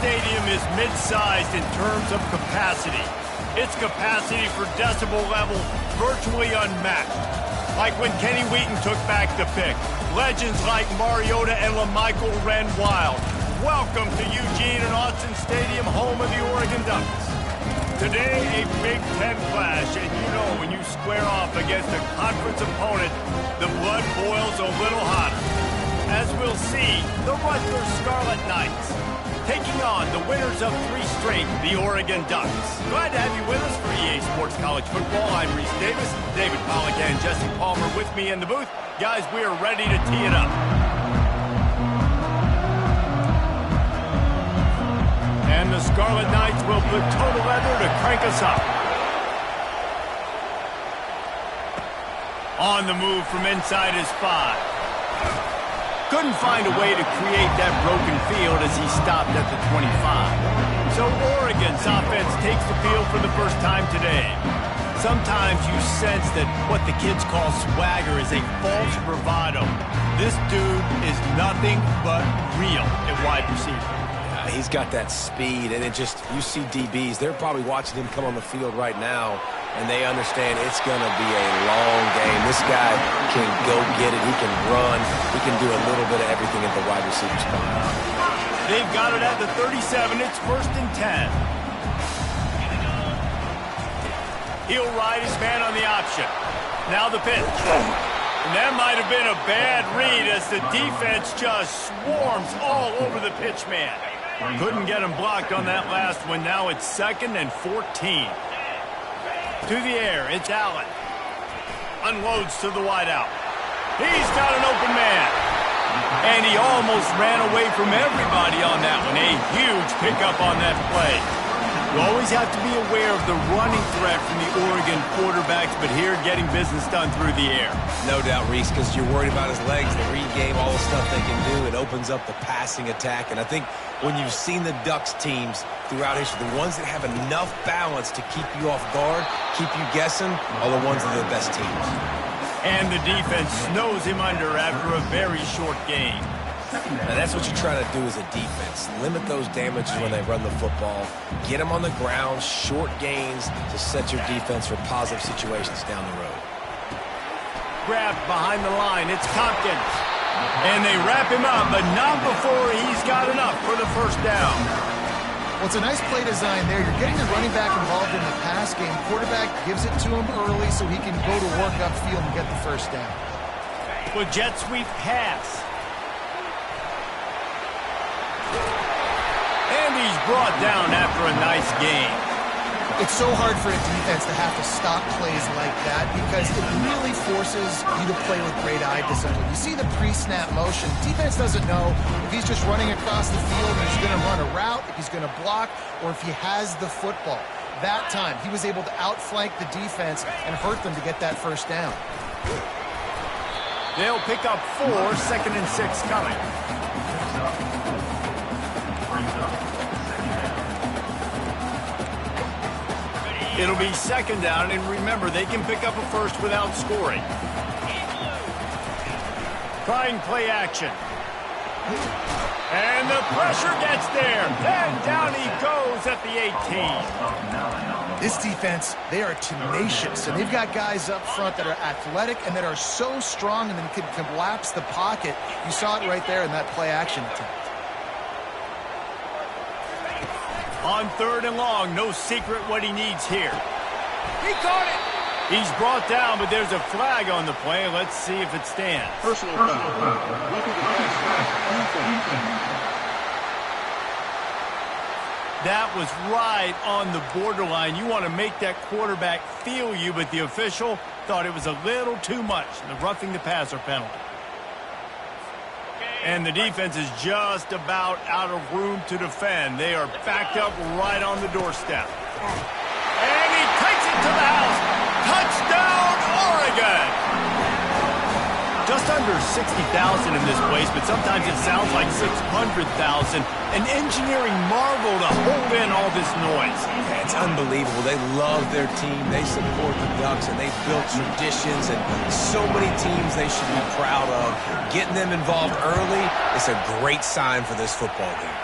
stadium is mid-sized in terms of capacity. Its capacity for decibel level virtually unmatched. Like when Kenny Wheaton took back the pick. Legends like Mariota and LaMichael ran wild. Welcome to Eugene and Austin Stadium, home of the Oregon Ducks. Today, a Big Ten clash, and you know when you square off against a conference opponent, the blood boils a little hotter. As we'll see, the Rutgers Scarlet Knights taking on the winners of 3 straight, the Oregon Ducks. Glad to have you with us for EA Sports College Football. I'm Reese Davis, David Pollack and Jesse Palmer with me in the booth. Guys, we are ready to tee it up. And the Scarlet Knights will put total leather to crank us up. On the move from inside his 5. Couldn't find a way to create that broken field as he stopped at the 25. So Oregon's offense takes the field for the first time today. Sometimes you sense that what the kids call swagger is a false bravado. This dude is nothing but real at wide receiver. He's got that speed, and you see DBs, they're probably watching him come on the field right now, and they understand it's going to be a long game. This guy can go get it. He can run. He can do a little bit of everything at the wide receiver spot. They've got it at the 37. It's 1st and 10. He'll ride his man on the option. Now the pitch. And that might have been a bad read as the defense just swarms all over the pitch man. Couldn't get him blocked on that last one. Now it's 2nd and 14. To the air, it's Allen. Unloads to the wideout. He's got an open man. And he almost ran away from everybody on that one. A huge pickup on that play. You always have to be aware of the running threat from the Oregon quarterbacks, but here getting business done through the air. No doubt, Reese, because you're worried about his legs, the read game, all the stuff they can do. It opens up the passing attack. And I think when you've seen the Ducks teams throughout history, the ones that have enough balance to keep you off guard, keep you guessing, are the ones that are the best teams. And the defense snows him under after a very short game. Now that's what you try to do as a defense. Limit those damages when they run the football. Get them on the ground, short gains to set your defense for positive situations down the road. Grabbed behind the line, it's Tompkins. And they wrap him up, but not before he's got enough for the first down. Well, it's a nice play design there. You're getting the running back involved in the pass game. Quarterback gives it to him early so he can go to work upfield and get the first down. Well, jet sweep pass. And he's brought down after a nice game. It's so hard for a defense to have to stop plays like that because it really forces you to play with great eye discipline. You see the pre-snap motion. Defense doesn't know if he's just running across the field and he's going to run a route, if he's going to block, or if he has the football. That time, he was able to outflank the defense and hurt them to get that first down. They'll pick up 4, 2nd and 6 coming. It'll be 2nd down, and remember, they can pick up a first without scoring. Trying play action. And the pressure gets there. And down he goes at the 18. This defense, they are tenacious, and they've got guys up front that are athletic and that are so strong and then can collapse the pocket. You saw it right there in that play action attempt. On 3rd and long, no secret what he needs here. He caught it! He's brought down, but there's a flag on the play. Let's see if it stands. Personal foul. That was right on the borderline. You want to make that quarterback feel you, but the official thought it was a little too much. The roughing the passer penalty. And the defense is just about out of room to defend. They are backed up right on the doorstep. And he takes it to the house. Touchdown, Oregon! Just under 60,000 in this place, but sometimes it sounds like 600,000. An engineering marvel to hold in all this noise. Yeah, it's unbelievable. They love their team. They support the Ducks, and they've built traditions and so many teams they should be proud of. Getting them involved early is a great sign for this football game.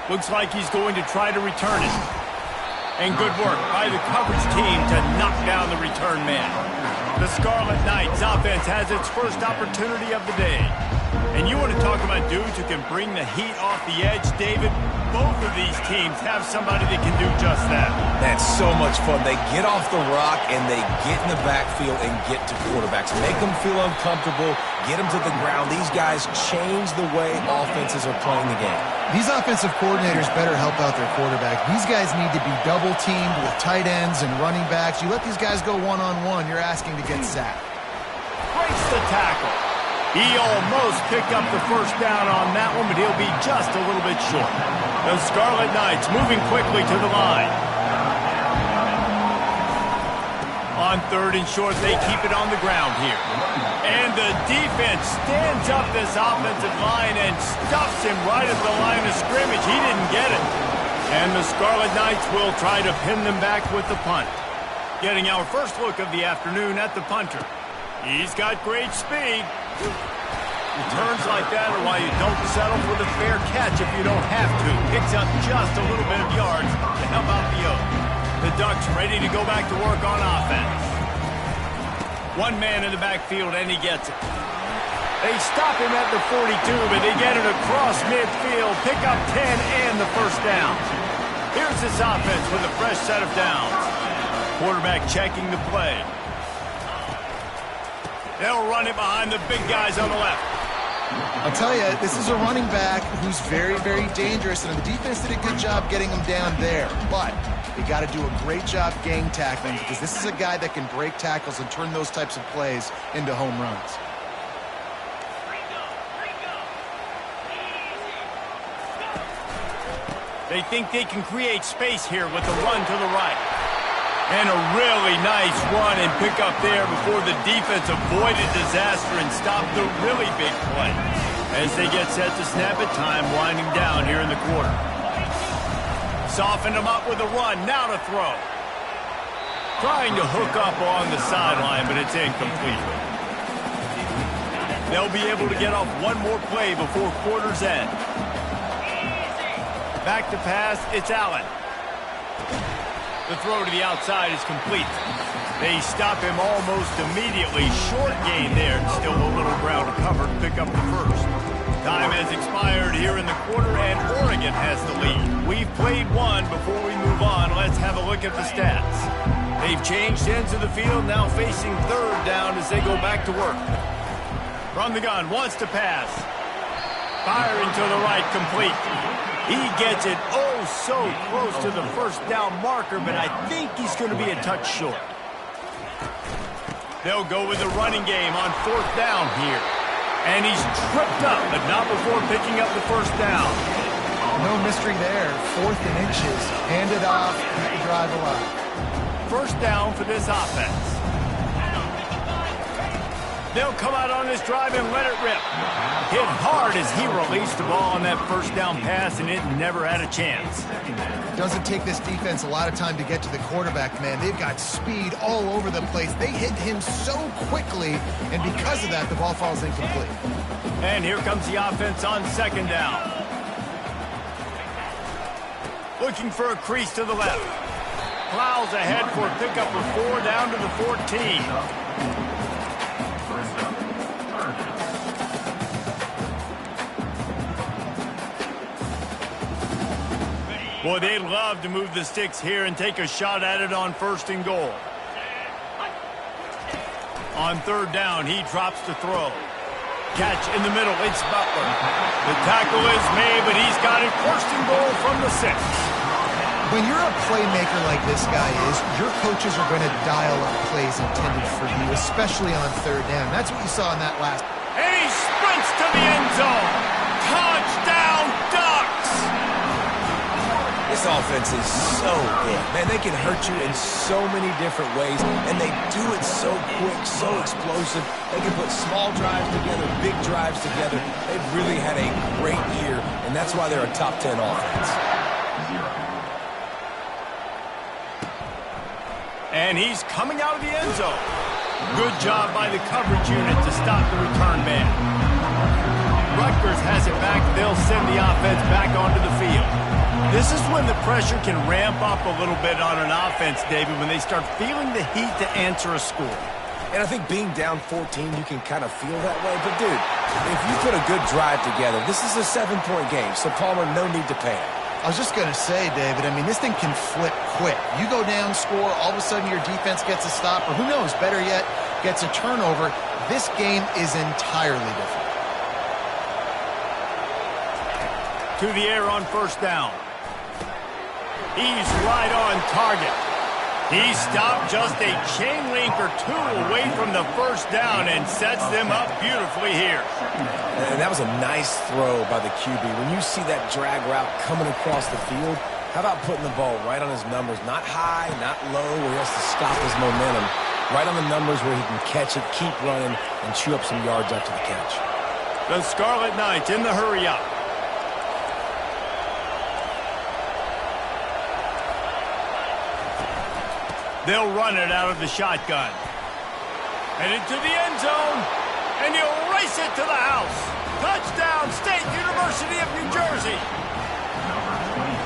Looks like he's going to try to return it. And good work by the coverage team to knock down the return man. The Scarlet Knights offense has its first opportunity of the day. And you want to talk about dudes who can bring the heat off the edge, David? Both of these teams have somebody that can do just that. That's so much fun. They get off the rock and they get in the backfield and get to quarterbacks. Make them feel uncomfortable, get them to the ground. These guys change the way offenses are playing the game. These offensive coordinators better help out their quarterback. These guys need to be double-teamed with tight ends and running backs. You let these guys go one-on-one, you're asking to get sacked. Breaks the tackle. He almost picked up the first down on that one, but he'll be just a little bit short. The Scarlet Knights moving quickly to the line. On third and short, they keep it on the ground here. And the defense stands up this offensive line and stuffs him right at the line of scrimmage. He didn't get it. And the Scarlet Knights will try to pin them back with the punt. Getting our first look of the afternoon at the punter. He's got great speed. Returns like that are why you don't settle for the fair catch if you don't have to. Picks up just a little bit of yards to help out the Oak. The Ducks ready to go back to work on offense. One man in the backfield, and he gets it. They stop him at the 42, but they get it across midfield. Pick up 10 and the first down. Here's this offense with a fresh set of downs. Quarterback checking the play. They'll run it behind the big guys on the left. I'll tell you, this is a running back who's very, very dangerous, and the defense did a good job getting him down there. But they got to do a great job gang tackling because this is a guy that can break tackles and turn those types of plays into home runs. They think they can create space here with the run to the right. And a really nice run and pick up there before the defense avoided disaster and stopped the really big play. As they get set to snap it, time winding down here in the quarter. Soften them up with a run, now to throw. Trying to hook up on the sideline, but it's incomplete. They'll be able to get off one more play before quarter's end. Back to pass, it's Allen. The throw to the outside is complete. They stop him almost immediately. Short gain there. Still a little ground to cover to pick up the first. Time has expired here in the quarter, and Oregon has the lead. We've played one. Before we move on, let's have a look at the stats. They've changed ends of the field, now facing third down as they go back to work. From the gun, wants to pass. Firing to the right, complete. He gets it oh so close to the first down marker, but I think he's going to be a touch short. They'll go with the running game on fourth down here. And he's tripped up, but not before picking up the first down. No mystery there. 4th and inches. Hand it off, keep the drive alive. First down for this offense. They'll come out on this drive and let it rip. Hit hard as he released the ball on that first down pass, and it never had a chance. Doesn't take this defense a lot of time to get to the quarterback, man. They've got speed all over the place. They hit him so quickly, and because of that, the ball falls incomplete. And here comes the offense on second down. Looking for a crease to the left. Plows ahead for a pickup of 4 down to the 14. Boy, they'd love to move the sticks here and take a shot at it on first and goal. On third down, he drops to throw. Catch in the middle, it's Butler. The tackle is made, but he's got it first and goal from the 6. When you're a playmaker like this guy is, your coaches are going to dial up plays intended for you, especially on third down. That's what you saw in that last. And he sprints to the end zone. Touchdown, Ducks! This offense is so good. Man, they can hurt you in so many different ways, and they do it so quick, so explosive. They can put small drives together, big drives together. They've really had a great year, and that's why they're a top 10 offense. And he's coming out of the end zone. Good job by the coverage unit to stop the return man. Rutgers has it back. They'll send the offense back onto the field. This is when the pressure can ramp up a little bit on an offense, David, when they start feeling the heat to answer a score. And I think being down 14, you can kind of feel that way. But, dude, if you put a good drive together, this is a 7-point game, so Palmer, no need to panic. I was just going to say, David, I mean, this thing can flip quick. You go down, score, all of a sudden your defense gets a stop, or who knows, better yet, gets a turnover. This game is entirely different. To the air on first down. He's right on target. He stopped just a chain link or two away from the first down and sets them up beautifully here. And that was a nice throw by the QB. When you see that drag route coming across the field, how about putting the ball right on his numbers? Not high, not low, where he has to stop his momentum. Right on the numbers where he can catch it, keep running, and chew up some yards after the catch. The Scarlet Knights in the hurry-up. They'll run it out of the shotgun. And into the end zone. And he'll race it to the house. Touchdown, State University of New Jersey.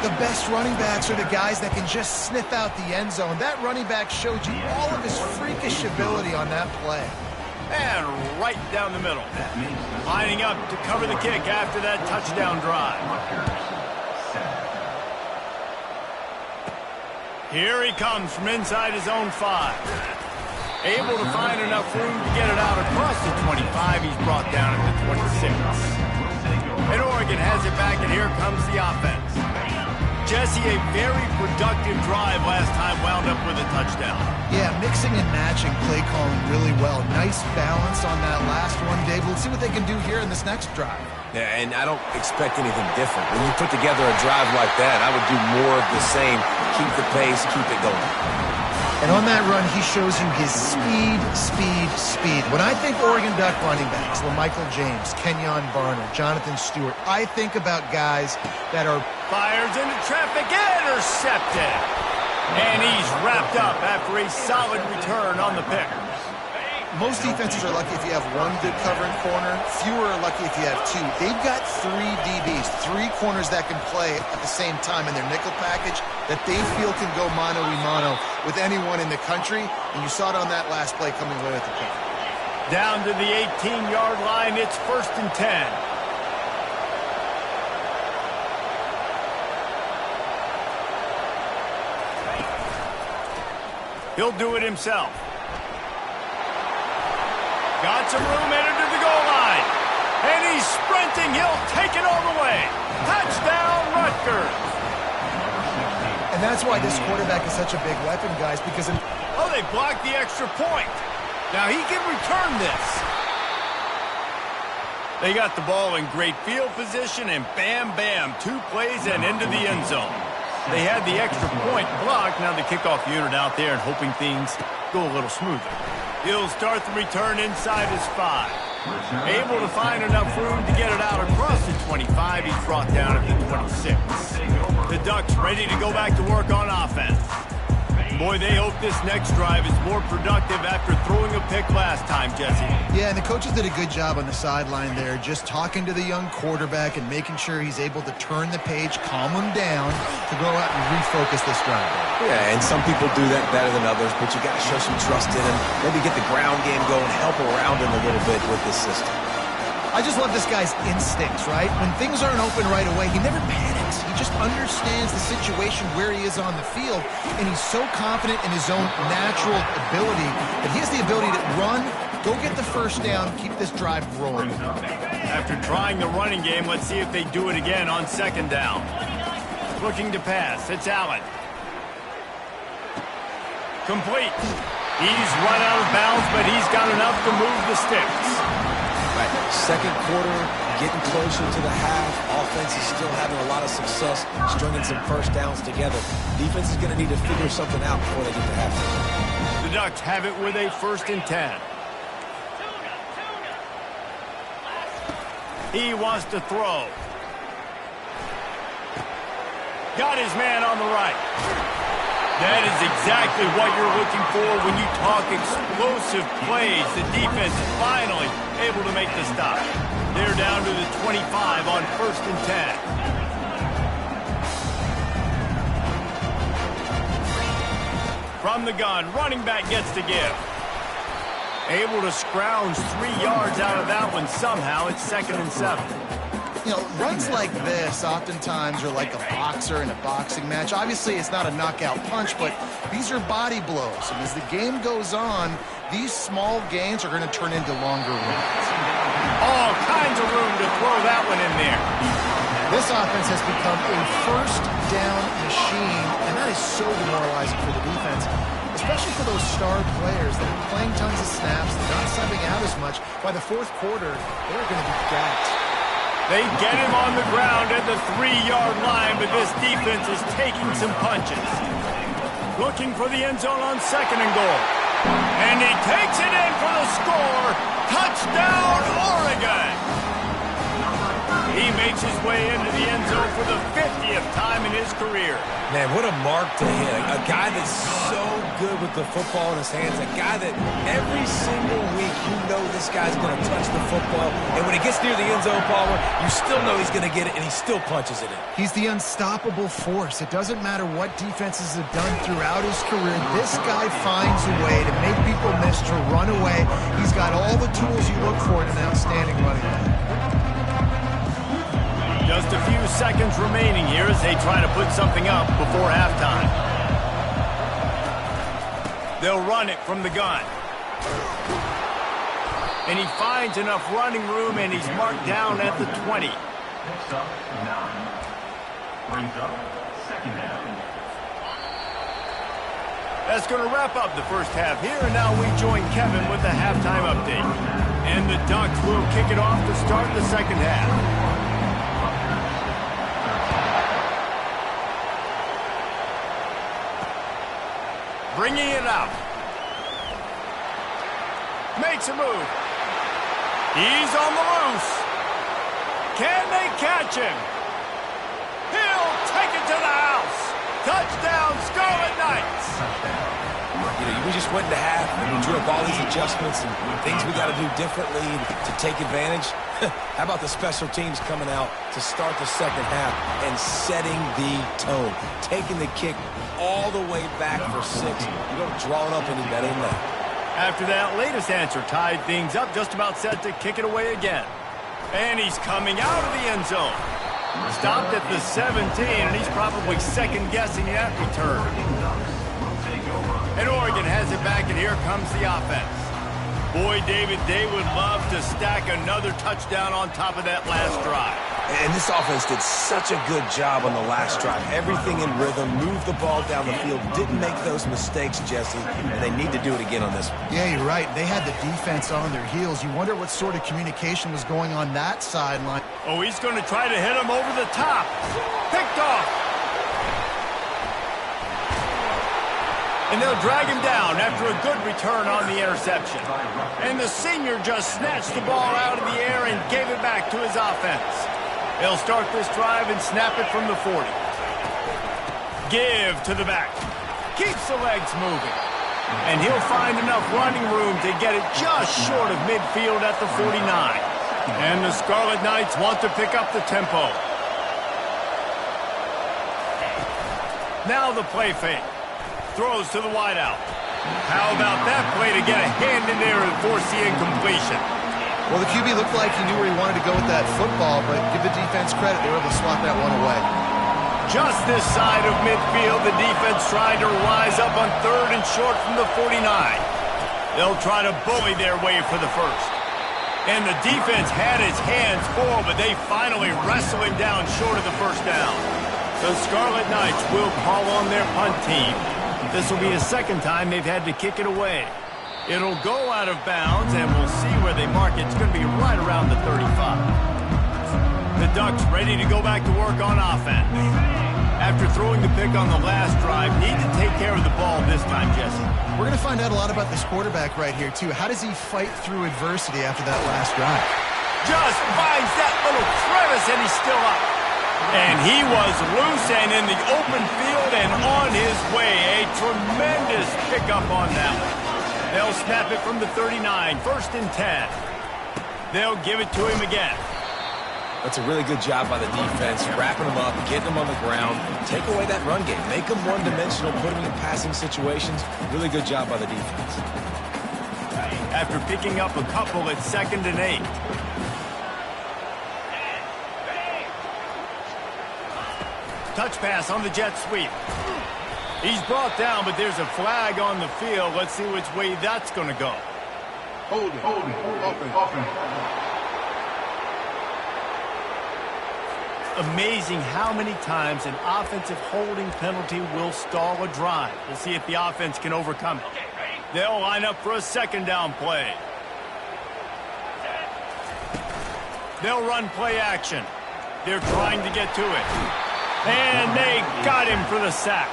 The best running backs are the guys that can just sniff out the end zone. That running back showed you all of his freakish ability on that play. And right down the middle. Lining up to cover the kick after that touchdown drive. Here he comes from inside his own 5. Able to find enough room to get it out across the 25. He's brought down at the 26. And Oregon has it back, and here comes the offense. Jesse, a very productive drive last time, wound up with a touchdown. Yeah, mixing and matching play calling really well. Nice balance on that last one, Dave. Let's see what they can do here in this next drive. Yeah, and I don't expect anything different. When you put together a drive like that, I would do more of the same. Keep the pace, keep it going. And on that run, he shows you his speed. When I think Oregon Duck running backs, LaMichael James, Kenyon Barner, Jonathan Stewart, I think about guys that are... Fires into traffic, intercepted. And he's wrapped up after a solid return on the pick. Most defenses are lucky if you have one good covering corner. Fewer are lucky if you have two. They've got 3 DBs, 3 corners that can play at the same time in their nickel package that they feel can go mano-a-mano with anyone in the country. And you saw it on that last play coming away with the pick. Down to the 18-yard line, it's 1st and 10. He'll do it himself. Got some room headed to the goal line. And he's sprinting. He'll take it all the way. Touchdown, Rutgers. And that's why this quarterback is such a big weapon, guys, because... Oh, they blocked the extra point. Now he can return this. They got the ball in great field position, and bam, bam, 2 plays and into the end zone. They had the extra point blocked. Now the kickoff unit out there and hoping things go a little smoother. He'll start the return inside his 5. Able to find enough room to get it out across the 25. He's brought down at the 26. The Ducks ready to go back to work on offense. Boy, they hope this next drive is more productive after throwing a pick last time, Jesse. Yeah, and the coaches did a good job on the sideline there, just talking to the young quarterback and making sure he's able to turn the page, calm him down to go out and refocus this drive. Yeah, and some people do that better than others, but you got to show some trust in him. Maybe get the ground game going, help around him a little bit with this system. I just love this guy's instincts, right? When things aren't open right away, he never panics. He just understands the situation where he is on the field, and he's so confident in his own natural ability that he has the ability to run, go get the first down, keep this drive rolling. After trying the running game, let's see if they do it again on 2nd down. Looking to pass. It's Allen. Complete. He's run out of bounds, but he's got enough to move the sticks. Right. 2nd quarter, getting closer to the half. Offense is still having a lot of success stringing some first downs together. Defense is going to need to figure something out before they get to halftime. The Ducks have it with a 1st and 10. He wants to throw. Got his man on the right. That is exactly what you're looking for when you talk explosive plays. The defense is finally able to make the stop. They're down to the 25 on 1st and 10. From the gun, running back gets to give. Able to scrounge 3 yards out of that one somehow. It's 2nd and 7. You know, runs like this oftentimes are like a boxer in a boxing match. Obviously, it's not a knockout punch, but these are body blows. And as the game goes on, these small gains are going to turn into longer runs. All kinds of room to throw that one in there. This offense has become a first down machine, and that is so demoralizing for the defense, especially for those star players that are playing tons of snaps, they're not subbing out as much. By the fourth quarter, they're going to be gapped. They get him on the ground at the 3-yard line, but this defense is taking some punches. Looking for the end zone on 2nd and goal. And he takes it in for the score. Touchdown, Oregon! He makes his way into the end zone for the 50th time in his career. Man, what a mark to hit. A guy that's so good with the football in his hands. A guy that every single week you know this guy's going to touch the football. And when he gets near the end zone, Palmer, you still know he's going to get it, and he still punches it in. He's the unstoppable force. It doesn't matter what defenses have done throughout his career. This guy finds a way to make people miss, to run away. He's got all the tools you look for in an outstanding running back. Just a few seconds remaining here as they try to put something up before halftime. They'll run it from the gun. And he finds enough running room, and he's marked down at the 20. Next up, 9. Brings up 2nd down. That's going to wrap up the first half here, and now we join Kevin with the halftime update. And the Ducks will kick it off to start the second half. Bringing it out. Makes a move. He's on the loose. Can they catch him? He'll take it to the house. Touchdown, Scarlet Knights. You know, we just went into half, and we drew up all these adjustments and things we got to do differently to take advantage. How about the special teams coming out to start the second half and setting the tone, taking the kick all the way back for 6. You don't draw it up any better than that. After that latest answer tied things up, just about set to kick it away again. And he's coming out of the end zone. Stopped at the 17, and he's probably second-guessing that return. And Oregon has it back, and here comes the offense. Boy, David, they would love to stack another touchdown on top of that last drive. And this offense did such a good job on the last drive. Everything in rhythm, moved the ball down the field, didn't make those mistakes, Jesse, and they need to do it again on this one. Yeah, you're right. They had the defense on their heels. You wonder what sort of communication was going on that sideline. Oh, he's going to try to hit him over the top. Picked off. And they'll drag him down after a good return on the interception. And the senior just snatched the ball out of the air and gave it back to his offense. They'll start this drive and snap it from the 40. Give to the back. Keeps the legs moving. And he'll find enough running room to get it just short of midfield at the 49. And the Scarlet Knights want to pick up the tempo. Now the play fake. Throws to the wideout. How about that play to get a hand in there and force the incompletion? Well, the QB looked like he knew where he wanted to go with that football, but give the defense credit. They were able to swat that one away. Just this side of midfield, the defense trying to rise up on 3rd and short from the 49. They'll try to bully their way for the first. And the defense had his hands full, but they finally wrestle him down short of the first down. The Scarlet Knights will call on their punt team. This will be a second time they've had to kick it away. It'll go out of bounds, and we'll see where they mark it. It's going to be right around the 35. The Ducks ready to go back to work on offense. After throwing the pick on the last drive, need to take care of the ball this time, Jesse. We're going to find out a lot about this quarterback right here, too. How does he fight through adversity after that last drive? Just finds that little crevice, and he's still up. And he was loose and in the open field and on his way. A tremendous pickup on that one. They'll snap it from the 39, 1st and 10. They'll give it to him again. That's a really good job by the defense, wrapping them up, getting them on the ground, take away that run game, make them one-dimensional, put them in passing situations. Really good job by the defense. After picking up a couple at 2nd and 8. Touch pass on the jet sweep. He's brought down, but there's a flag on the field. Let's see which way that's going to go. Hold it. Open. Amazing how many times an offensive holding penalty will stall a drive. We'll see if the offense can overcome it. They'll line up for a 2nd down play. They'll run play action. They're trying to get to it. And they got him for the sack.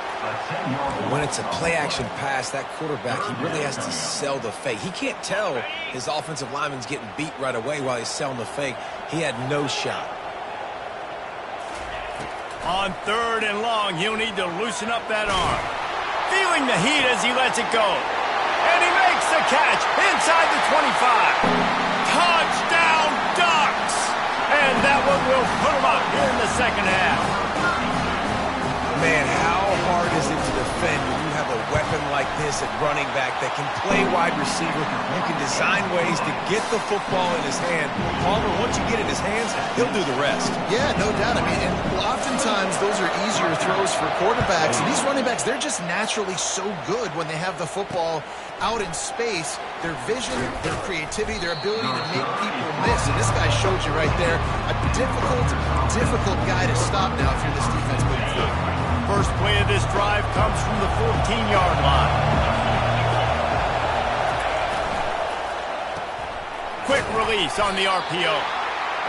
When it's a play-action pass, that quarterback, he really has to sell the fake. He can't tell his offensive lineman's getting beat right away while he's selling the fake. He had no shot. On 3rd and long, he'll need to loosen up that arm. Feeling the heat as he lets it go. And he makes the catch inside the 25. Touchdown, Ducks! And that one will put them up here in the 2nd half. Man, how hard is it to defend when you have a weapon like this at running back that can play wide receiver? You can design ways to get the football in his hand. Palmer, once you get it in his hands, he'll do the rest. Yeah, no doubt. I mean, and oftentimes those are easier throws for quarterbacks. And these running backs, they're just naturally so good when they have the football out in space. Their vision, their creativity, their ability to make people miss. And this guy showed you right there a difficult guy to stop now if you're this defense moving forward. First play of this drive comes from the 14-yard line. Quick release on the RPO.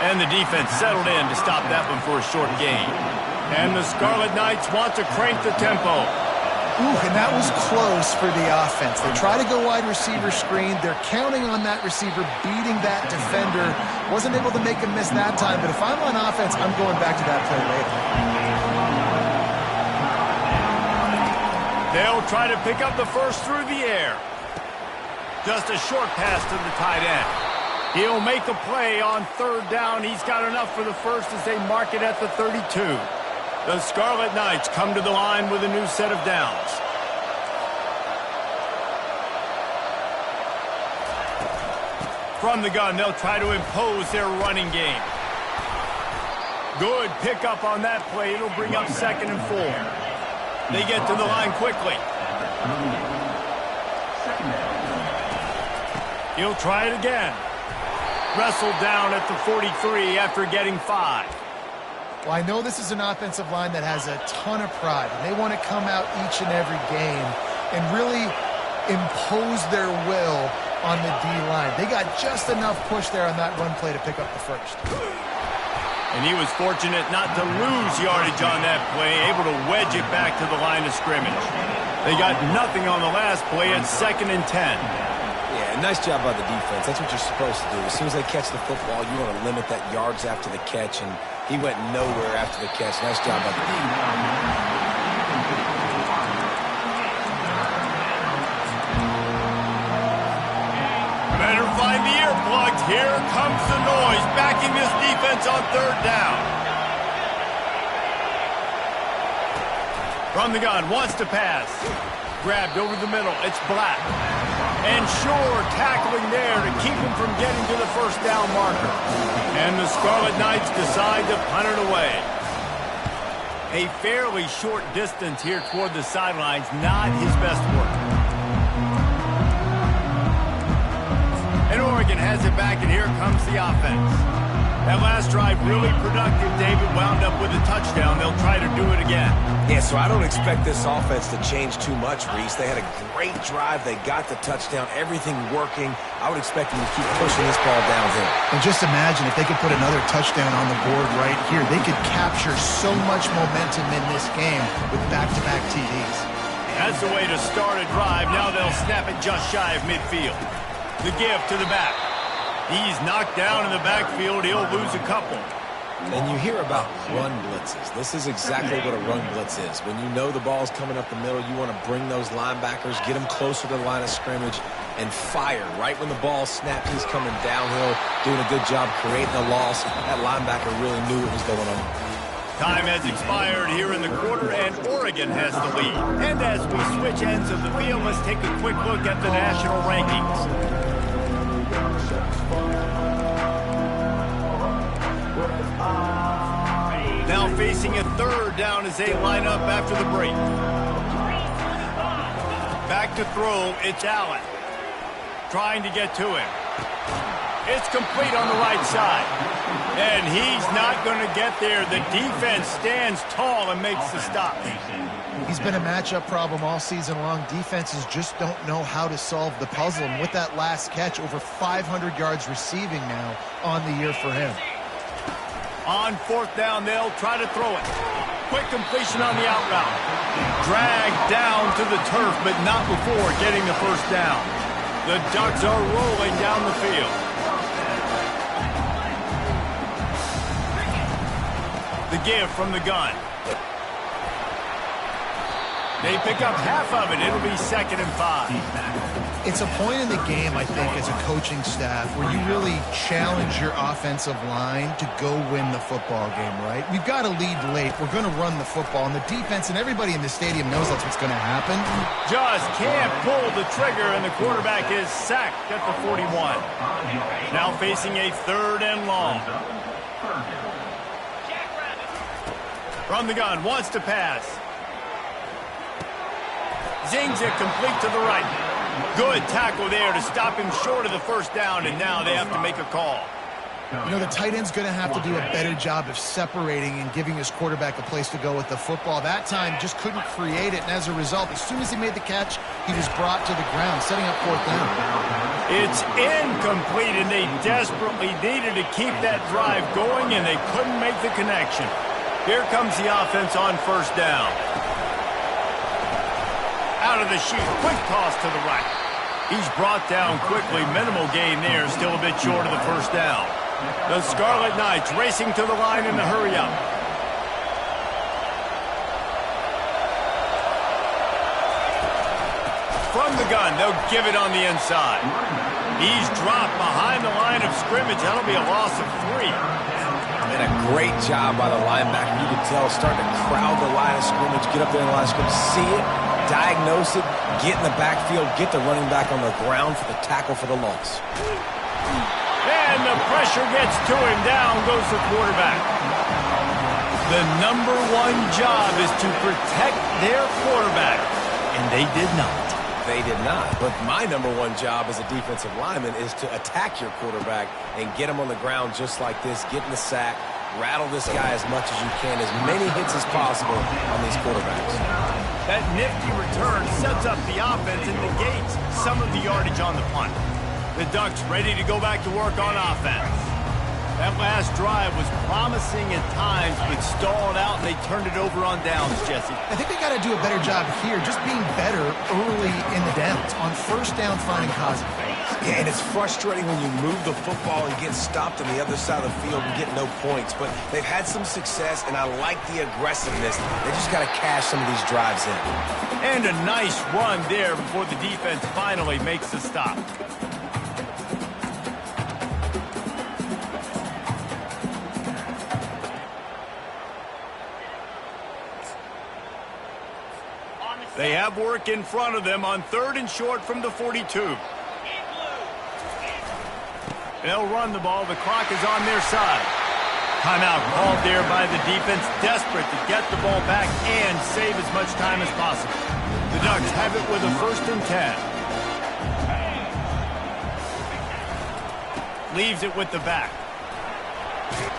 And the defense settled in to stop that one for a short gain. And the Scarlet Knights want to crank the tempo. Ooh, and that was close for the offense. They try to go wide receiver screen. They're counting on that receiver beating that defender. Wasn't able to make him miss that time, but if I'm on offense, I'm going back to that play later. They'll try to pick up the first through the air. Just a short pass to the tight end. He'll make a play on 3rd down. He's got enough for the first as they mark it at the 32. The Scarlet Knights come to the line with a new set of downs. From the gun, they'll try to impose their running game. Good pickup on that play. It'll bring up 2nd and 4. They get to the line quickly. He'll try it again. Wrestled down at the 43 after getting 5. Well, I know this is an offensive line that has a ton of pride, and they want to come out each and every game and really impose their will on the D-line. They got just enough push there on that run play to pick up the first. And he was fortunate not to lose yardage on that play, able to wedge it back to the line of scrimmage. They got nothing on the last play at 2nd and 10. Yeah, nice job by the defense. That's what you're supposed to do. As soon as they catch the football, you want to limit that yards after the catch, and he went nowhere after the catch. Nice job by the defense. Better find the earplugs. Here comes the noise, backing this defense on 3rd down. From the gun, wants to pass. Grabbed over the middle. It's Black. And Shore tackling there to keep him from getting to the 1st down marker. And the Scarlet Knights decide to punt it away. A fairly short distance here toward the sidelines, not his best work. And Oregon has it back, and here comes the offense. That last drive really productive. David wound up with a touchdown. They'll try to do it again. Yeah, so I don't expect this offense to change too much, Reese. They had a great drive. They got the touchdown. Everything working. I would expect them to keep pushing this ball downhill. And just imagine if they could put another touchdown on the board right here. They could capture so much momentum in this game with back-to-back TDs. That's the way to start a drive. Now they'll snap it just shy of midfield. The give to the back. He's knocked down in the backfield. He'll lose a couple. And you hear about run blitzes. This is exactly what a run blitz is. When you know the ball's coming up the middle, you want to bring those linebackers, get them closer to the line of scrimmage, and fire. Right when the ball snaps, he's coming downhill, doing a good job creating a loss. That linebacker really knew what was going on. Time has expired here in the quarter, and Oregon has the lead. And as we switch ends of the field, let's take a quick look at the national rankings. Now facing a third down as they line up after the break. Back to throw, it's Allen. Trying to get to him. It's complete on the right side. And he's not going to get there. The defense stands tall and makes the stop. He's been a matchup problem all season long. Defenses just don't know how to solve the puzzle. And with that last catch, over 500 yards receiving now on the year for him. On fourth down, they'll try to throw it. Quick completion on the out route. Dragged down to the turf, but not before getting the first down. The Ducks are rolling down the field. The give from the gun. They pick up half of it. It'll be 2nd and 5. It's a point in the game, I think, as a coaching staff where you really challenge your offensive line to go win the football game, right? We've got to lead late. We're going to run the football, and the defense and everybody in the stadium knows that's what's going to happen. Just can't pull the trigger, and the quarterback is sacked at the 41. Now facing a 3rd and long. From the gun, wants to pass. Zings it complete to the right. Good tackle there to stop him short of the first down, and now they have to make a call. You know, the tight end's going to have to do a better job of separating and giving his quarterback a place to go with the football. That time just couldn't create it, and as a result, as soon as he made the catch, he was brought to the ground, setting up 4th down. It's incomplete, and they desperately needed to keep that drive going, and they couldn't make the connection. Here comes the offense on 1st down. Out of the chute, quick toss to the right. He's brought down quickly, minimal gain there, still a bit short of the first down. The Scarlet Knights racing to the line in the hurry-up. From the gun, they'll give it on the inside. He's dropped behind the line of scrimmage. That'll be a loss of 3. And a great job by the linebacker. You can tell, starting to crowd the line of scrimmage, get up there in the line of scrimmage, see it, diagnose it, get in the backfield, get the running back on the ground for the tackle for the loss. And the pressure gets to him. Down goes the quarterback. The number 1 job is to protect their quarterback, and they did not. They did not. But my number 1 job as a defensive lineman is to attack your quarterback and get him on the ground just like this, get in the sack, rattle this guy as much as you can, as many hits as possible on these quarterbacks. That nifty return sets up the offense and negates some of the yardage on the punt. The Ducks ready to go back to work on offense. That last drive was promising at times, but stalled out, and they turned it over on downs, Jesse. I think they got to do a better job here, just being better early in the downs. On 1st down, finding positive. Yeah, and it's frustrating when you move the football and get stopped on the other side of the field and get no points. But they've had some success, and I like the aggressiveness. They just got to cash some of these drives in. And a nice run there before the defense finally makes the stop. They have work in front of them on 3rd and short from the 42. They'll run the ball. The clock is on their side. Timeout called there by the defense, desperate to get the ball back and save as much time as possible. The Ducks have it with a 1st and 10. Leaves it with the back.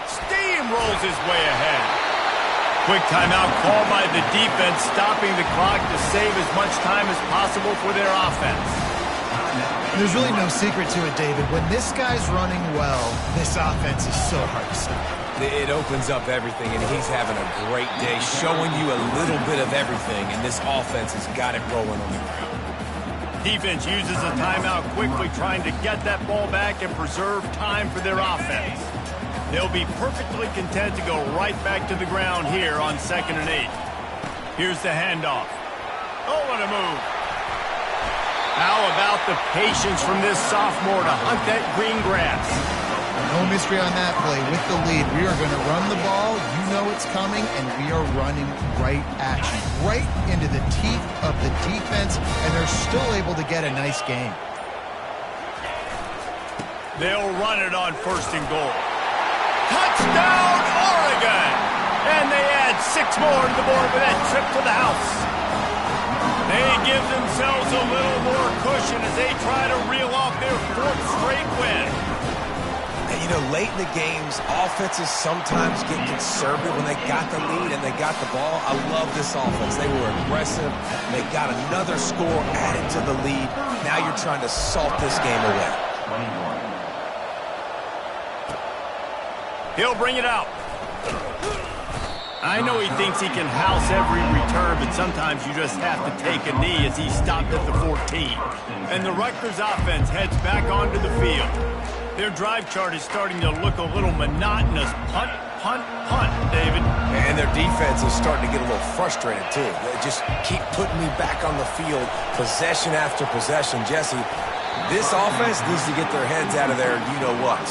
Steamrolls his way ahead. Quick timeout called by the defense, stopping the clock to save as much time as possible for their offense. There's really no secret to it, David. When this guy's running well, this offense is so hard to stop. It opens up everything, and he's having a great day, showing you a little bit of everything, and this offense has got it rolling on the ground. Defense uses a timeout quickly, trying to get that ball back and preserve time for their offense. They'll be perfectly content to go right back to the ground here on 2nd and 8. Here's the handoff. Oh, what a move. How about the patience from this sophomore to hunt that green grass? No mystery on that play. With the lead, we are going to run the ball. You know it's coming, and we are running right at you, right into the teeth of the defense, and they're still able to get a nice game. They'll run it on 1st and goal. Touchdown, Oregon! And they add 6 more to the board with that trip to the house. They give themselves a little more cushion as they try to reel off their 4th straight win. And, you know, late in the games, offenses sometimes get conservative when they got the lead and they got the ball. I love this offense. They were aggressive. They got another score added to the lead. Now you're trying to salt this game away. 21. He'll bring it out. I know he thinks he can house every return, but sometimes you just have to take a knee as he stopped at the 14. And the Rutgers offense heads back onto the field. Their drive chart is starting to look a little monotonous. Punt, punt, punt, David. And their defense is starting to get a little frustrated, too. They just keep putting me back on the field, possession after possession. Jesse, this offense needs to get their heads out of there, you-know-what.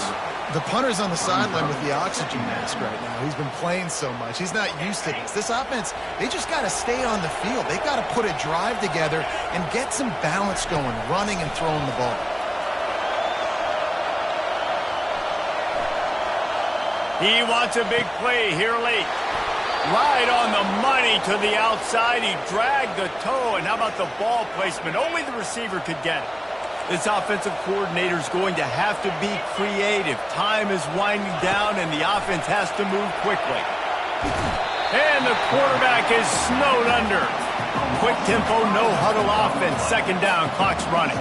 The punter's on the sideline with the oxygen mask right now. He's been playing so much. He's not used to this. This offense, they just got to stay on the field. They've got to put a drive together and get some balance going, running and throwing the ball. He wants a big play here late. Right on the money to the outside. He dragged the toe, and how about the ball placement? Only the receiver could get it. This offensive coordinator is going to have to be creative. Time is winding down, and the offense has to move quickly. And the quarterback is snowed under. Quick tempo, no huddle offense. 2nd down, clock's running.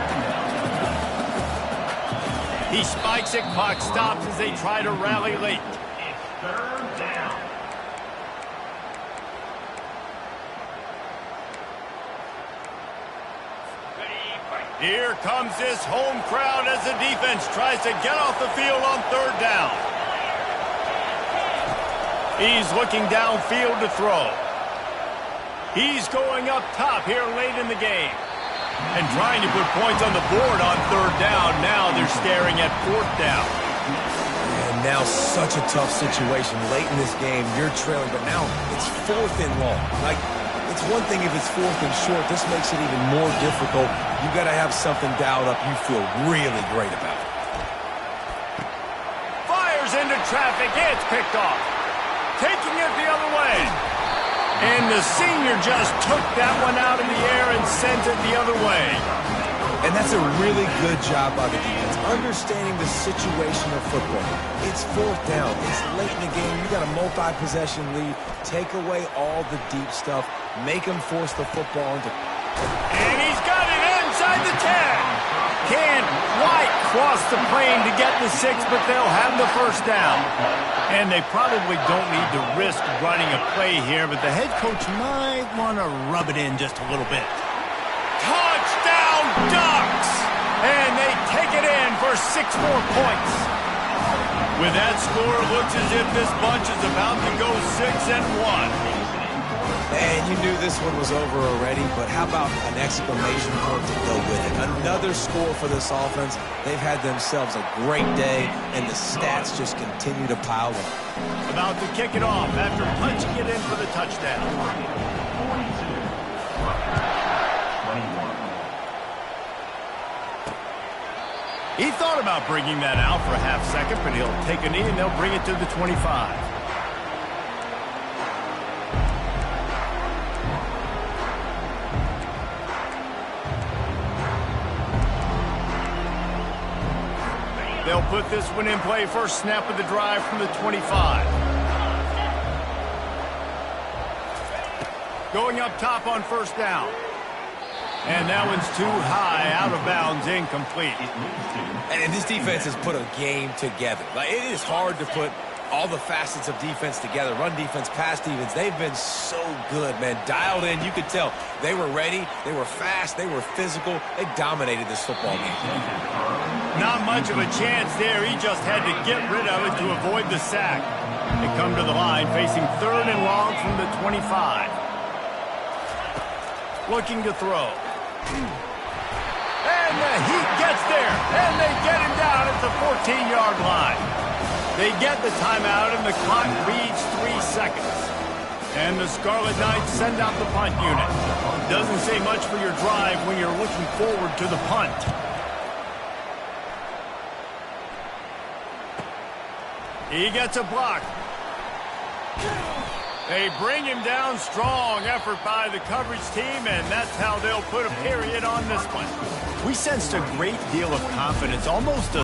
He spikes it, clock stops as they try to rally late. It's 3rd down. Here comes this home crowd as the defense tries to get off the field on 3rd down. He's looking downfield to throw. He's going up top here late in the game. And trying to put points on the board on 3rd down. Now they're staring at 4th down. And now such a tough situation. Late in this game, you're trailing, but now it's 4th and long. Like, it's one thing if it's 4th and short. This makes it even more difficult. You got to have something dialed up you feel really great about. Fires into traffic. It's picked off. Taking it the other way. And the senior just took that one out of the air and sent it the other way. And that's a really good job by the defense, understanding the situation of football. It's 4th down. It's late in the game. You got a multi-possession lead. Take away all the deep stuff. Make them force the football into... And he's got it inside the 10. Can't quite cross the plane to get the 6, but they'll have the 1st down. And they probably don't need to risk running a play here, but the head coach might want to rub it in just a little bit. Touchdown, Ducks! And they take it in for 6 more points. With that score, it looks as if this bunch is about to go 6-1. And you knew this one was over already, but how about an exclamation point to go with it? Another score for this offense. They've had themselves a great day, and the stats just continue to pile up. About to kick it off after punching it in for the touchdown. 42. 21. He thought about bringing that out for a half second, but he'll take a knee and they'll bring it to the 25. They'll put this one in play. First snap of the drive from the 25. Going up top on 1st down. And that one's too high, out of bounds, incomplete. And this defense has put a game together. Like, it is hard to put all the facets of defense together, run defense, pass defense. They've been so good, man. Dialed in. You could tell they were ready. They were fast. They were physical. They dominated this football game. Not much of a chance there. He just had to get rid of it to avoid the sack. They come to the line facing 3rd and long from the 25. Looking to throw. And the Heat gets there. And they get him down at the 14-yard line. They get the timeout, and the clock reads 3 seconds. And the Scarlet Knights send out the punt unit. Doesn't say much for your drive when you're looking forward to the punt. He gets a block. They bring him down strong. Effort by the coverage team, and that's how they'll put a period on this one. We sensed a great deal of confidence, almost a